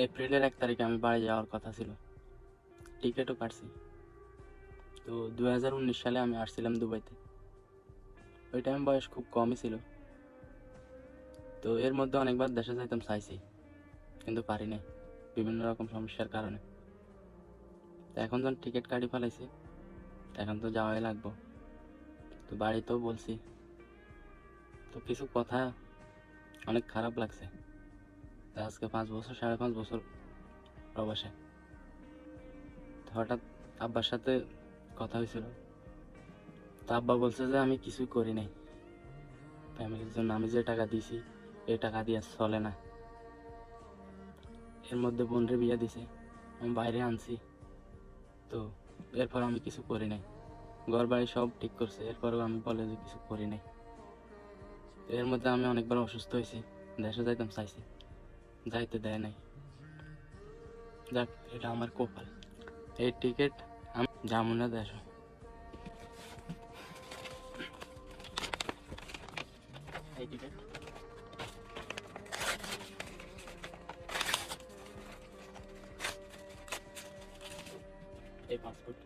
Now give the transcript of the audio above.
এপ্রিলের 1 তারিখে আমি বাড়ি যাওয়ার কথা ছিল, টিকিটও কাটছি। তো 2019 সালে আমি আসছিলাম দুবাইতে। ওই টাইম বয়স খুব কমই ছিল। তো এর মধ্যে অনেকবার দেশে যাইতাম চাইছি, কিন্তু পারি নাই বিভিন্ন রকম সমস্যার কারণে। তো এখন যখন টিকিট কাটি ফেলাইছি, এখন তো যাওয়াই লাগবো। তো বাড়িতেও বলছি। তো কিছু কথা অনেক খারাপ লাগছে। তো আজকে 5 বছর, 5.5 বছর প্রবাসে। তো হঠাৎ আব্বার সাথে কথা হয়েছিল। তো আব্বা বলছে যে আমি কিছুই করি নাই ফ্যামিলির জন্য। আমি যে টাকা দিছি এই টাকা দিয়ে চলে না। এর মধ্যে বোনরে বিয়ে দিছে, আমি বাইরে আনছি। তো এরপর আমি কিছু করি নাই। ঘর বাড়ি সব ঠিক করছে, এরপরেও আমি বলে যে কিছু করি নাই। এর মধ্যে আমি অনেকবার অসুস্থ হয়েছি, দেশে যাইতাম চাইছি, যাইতে দেয় নাই। যাক, এটা আমার কপাল। এই টিকিট আমি যাবো না দেশে। এই টিকিট, এই পাসপোর্ট।